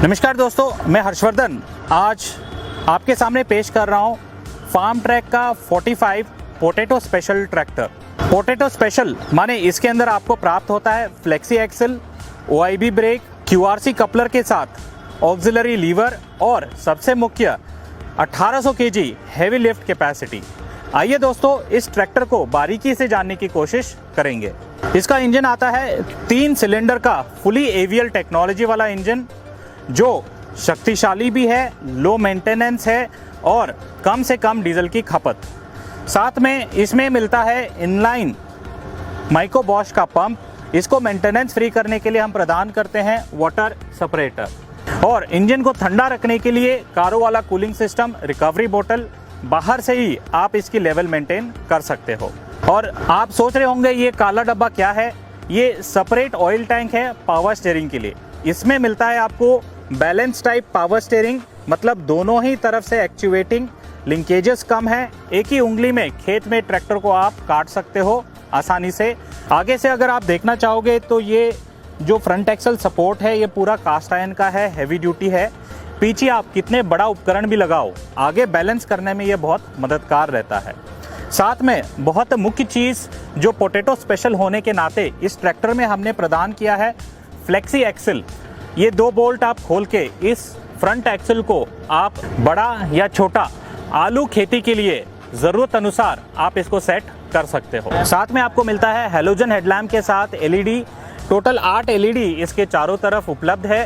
नमस्कार दोस्तों, मैं हर्षवर्धन आज आपके सामने पेश कर रहा हूँ फार्म ट्रैक का 45 potato special tractor. Potato special माने इसके अंदर आपको प्राप्त होता है flexi axle, OIB brake, QRC coupler के साथ ऑक्सिलरी लीवर और सबसे मुख्य 1800 kg हैवी लिफ्ट कैपेसिटी। आइए दोस्तों, इस ट्रैक्टर को बारीकी से जानने की कोशिश करेंगे। इसका इंजन आता है 3 सिलेंडर का फुली एवीएल टेक्नोलॉजी वाला इंजन, जो शक्तिशाली भी है, लो मेंटेनेंस है और कम से कम डीजल की खपत। साथ में इसमें मिलता है इनलाइन माइको बॉश का पंप। इसको मेंटेनेंस फ्री करने के लिए हम प्रदान करते हैं वाटर सेपरेटर, और इंजन को ठंडा रखने के लिए कारो वाला कूलिंग सिस्टम, रिकवरी बोतल। बाहर से ही आप इसकी लेवल मेंटेन कर सकते हो। और आप सोच रहे होंगे ये काला डब्बा क्या है? ये सेपरेट ऑयल टैंक है पावर स्टीयरिंग के लिए। इसमें मिलता है आपको बैलेंस टाइप पावर स्टीयरिंग, मतलब दोनों ही तरफ से एक्चुएटिंग, लिंकेजेस कम है। एक ही उंगली में खेत में ट्रैक्टर को आप काट सकते हो आसानी से। आगे से अगर आप देखना चाहोगे तो ये जो फ्रंट एक्सल सपोर्ट है ये पूरा कास्ट आयरन का है, हैवी ड्यूटी है। पीछे आप कितने बड़ा उपकरण भी लगाओ, आगे बैलेंस करने में ये बहुत मददगार रहता है। साथ में बहुत मुख्य चीज़ जो पोटैटो स्पेशल होने के नाते इस ट्रैक्टर में हमने प्रदान किया है फ्लेक्सी एक्सल। ये 2 बोल्ट आप खोल के इस फ्रंट एक्सल को आप बड़ा या छोटा आलू खेती के लिए ज़रूरत अनुसार आप इसको सेट कर सकते हो। साथ में आपको मिलता है हेलोजन हेडलैम्प के साथ LED। टोटल 8 LED इसके चारों तरफ उपलब्ध है।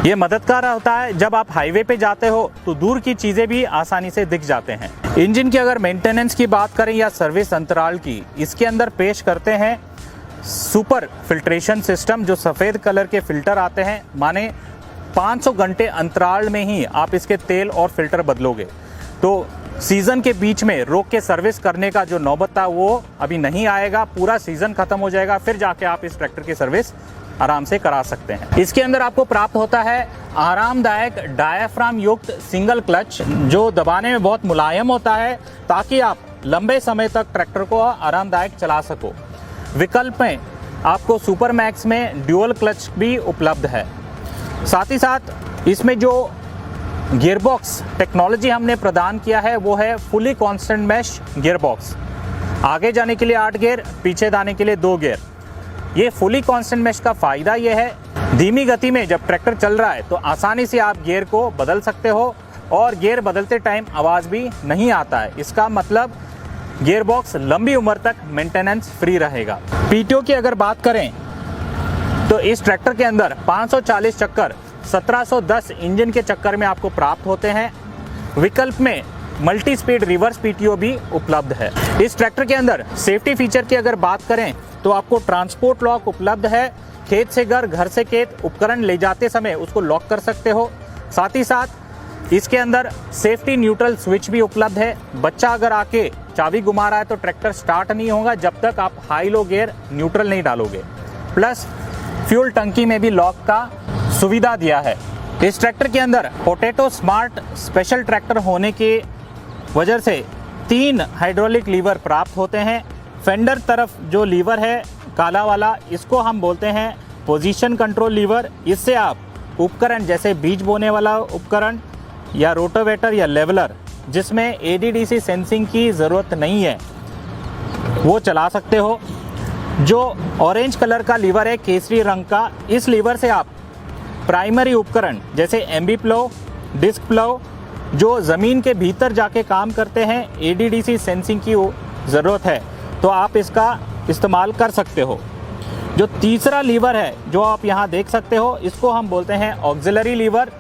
ये मददगार होता है जब आप हाईवे पे जाते हो तो दूर की चीज़ें भी आसानी से दिख जाते हैं। इंजन की अगर मेंटेनेंस की बात करें या सर्विस अंतराल की, इसके अंदर पेश करते हैं सुपर फिल्ट्रेशन सिस्टम, जो सफ़ेद कलर के फिल्टर आते हैं। माने 500 घंटे अंतराल में ही आप इसके तेल और फिल्टर बदलोगे, तो सीज़न के बीच में रोक के सर्विस करने का जो नौबत था वो अभी नहीं आएगा। पूरा सीज़न ख़त्म हो जाएगा, फिर जाके आप इस ट्रैक्टर की सर्विस आराम से करा सकते हैं। इसके अंदर आपको प्राप्त होता है आरामदायक डायाफ्राम युक्त सिंगल क्लच, जो दबाने में बहुत मुलायम होता है ताकि आप लंबे समय तक ट्रैक्टर को आरामदायक चला सको। विकल्प में आपको सुपर मैक्स में ड्यूअल क्लच भी उपलब्ध है। साथ ही साथ इसमें जो गियरबॉक्स टेक्नोलॉजी हमने प्रदान किया है वो है फुली कांस्टेंट मैश गियरबॉक्स। आगे जाने के लिए 8 गियर, पीछे जाने के लिए 2 गियर। ये फुली कांस्टेंट मैश का फ़ायदा ये है, धीमी गति में जब ट्रैक्टर चल रहा है तो आसानी से आप गियर को बदल सकते हो और गियर बदलते टाइम आवाज़ भी नहीं आता है। इसका मतलब गियरबॉक्स लंबी उम्र तक मेंटेनेंस फ्री रहेगा। PTO की अगर बात करें तो इस ट्रैक्टर के अंदर 540 चक्कर 1710 इंजन के चक्कर में आपको प्राप्त होते हैं। विकल्प में मल्टी स्पीड रिवर्स PTO भी उपलब्ध है। इस ट्रैक्टर के अंदर सेफ्टी फीचर की अगर बात करें तो आपको ट्रांसपोर्ट लॉक उपलब्ध है। खेत से घर, घर से खेत उपकरण ले जाते समय उसको लॉक कर सकते हो। साथ ही साथ इसके अंदर सेफ्टी न्यूट्रल स्विच भी उपलब्ध है। बच्चा अगर आके चाबी घुमा रहा है तो ट्रैक्टर स्टार्ट नहीं होगा जब तक आप हाई लो गियर न्यूट्रल नहीं डालोगे। प्लस फ्यूल टंकी में भी लॉक का सुविधा दिया है। इस ट्रैक्टर के अंदर पोटैटो स्मार्ट स्पेशल ट्रैक्टर होने की वजह से 3 हाइड्रोलिक लीवर प्राप्त होते हैं। फेंडर तरफ जो लीवर है काला वाला, इसको हम बोलते हैं पोजीशन कंट्रोल लीवर। इससे आप उपकरण जैसे बीज बोने वाला उपकरण या रोटावेटर या लेवलर, जिसमें ADDC सेंसिंग की ज़रूरत नहीं है, वो चला सकते हो। जो ऑरेंज कलर का लीवर है, केसरी रंग का, इस लीवर से आप प्राइमरी उपकरण जैसे MB प्लो, डिस्क प्लो, जो ज़मीन के भीतर जाके काम करते हैं, ADDC सेंसिंग की ज़रूरत है तो आप इसका इस्तेमाल कर सकते हो। जो तीसरा लीवर है जो आप यहाँ देख सकते हो, इसको हम बोलते हैं ऑक्सिलरी लीवर।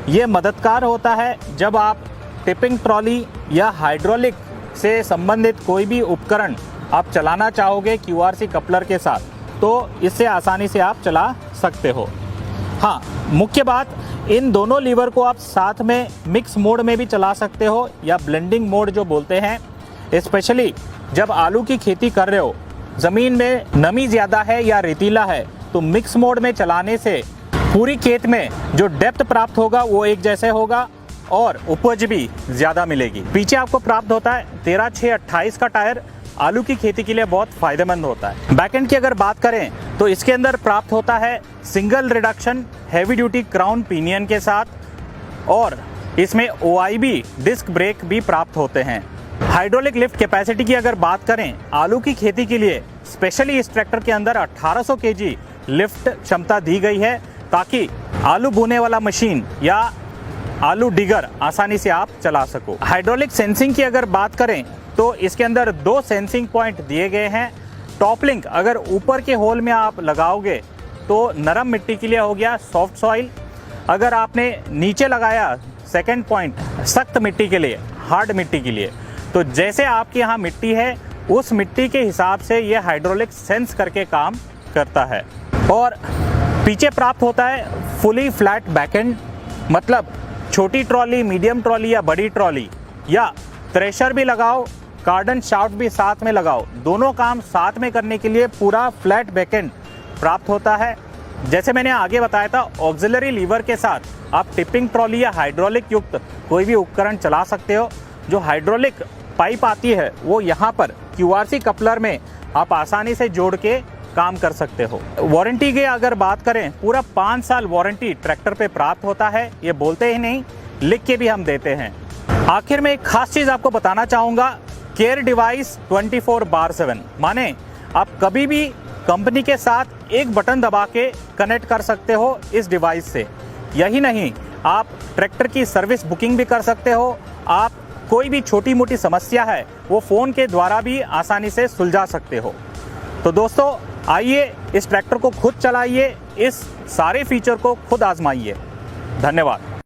ये मददगार होता है जब आप टिपिंग ट्रॉली या हाइड्रोलिक से संबंधित कोई भी उपकरण आप चलाना चाहोगे QRC कपलर के साथ, तो इससे आसानी से आप चला सकते हो। हाँ, मुख्य बात, इन दोनों लीवर को आप साथ में मिक्स मोड में भी चला सकते हो या ब्लेंडिंग मोड जो बोलते हैं। स्पेशली जब आलू की खेती कर रहे हो, ज़मीन में नमी ज़्यादा है या रेतीला है, तो मिक्स मोड में चलाने से पूरी खेत में जो डेप्थ प्राप्त होगा वो एक जैसे होगा और उपज भी ज़्यादा मिलेगी। पीछे आपको प्राप्त होता है 13/6/28 का टायर आलू की खेती के लिए बहुत फायदेमंद होता है। बैकएंड की अगर बात करें तो इसके अंदर प्राप्त होता है single reduction heavy duty crown pinion के साथ, और इसमें OIB डिस्क ब्रेक भी प्राप्त होते हैं। हाइड्रोलिक लिफ्ट कैपेसिटी की अगर बात करें आलू की खेती के लिए स्पेशली इस ट्रैक्टर के अंदर 1800 kg लिफ्ट क्षमता दी गई है, ताकि आलू बोने वाला मशीन या आलू डिगर आसानी से आप चला सको। हाइड्रोलिक सेंसिंग की अगर बात करें तो इसके अंदर 2 सेंसिंग पॉइंट दिए गए हैं। टॉप लिंक अगर ऊपर के होल में आप लगाओगे तो नरम मिट्टी के लिए हो गया सॉफ्ट सॉइल, अगर आपने नीचे लगाया सेकंड पॉइंट सख्त मिट्टी के लिए, हार्ड मिट्टी के लिए, तो जैसे आपके यहाँ मिट्टी है उस मिट्टी के हिसाब से ये हाइड्रोलिक सेंस करके काम करता है। और पीछे प्राप्त होता है फुली फ्लैट बैकएंड, मतलब छोटी ट्रॉली, मीडियम ट्रॉली या बड़ी ट्रॉली, या थ्रेशर भी लगाओ, कार्डन शाफ्ट भी साथ में लगाओ, दोनों काम साथ में करने के लिए पूरा फ्लैट बैकएंड प्राप्त होता है। जैसे मैंने आगे बताया था, ऑक्सिलरी लीवर के साथ आप टिपिंग ट्रॉली या हाइड्रोलिक युक्त कोई भी उपकरण चला सकते हो। जो हाइड्रोलिक पाइप आती है वो यहाँ पर QRC कपलर में आप आसानी से जोड़ के काम कर सकते हो। वारंटी की अगर बात करें, पूरा 5 साल वारंटी ट्रैक्टर पे प्राप्त होता है। ये बोलते ही नहीं, लिख के भी हम देते हैं। आखिर में एक खास चीज़ आपको बताना चाहूँगा, केयर डिवाइस 24/7, माने आप कभी भी कंपनी के साथ एक बटन दबा के कनेक्ट कर सकते हो इस डिवाइस से। यही नहीं, आप ट्रैक्टर की सर्विस बुकिंग भी कर सकते हो। आप कोई भी छोटी मोटी समस्या है वो फ़ोन के द्वारा भी आसानी से सुलझा सकते हो। तो दोस्तों आइए इस ट्रैक्टर को खुद चलाइए, इस सारे फीचर को खुद आजमाइए। धन्यवाद।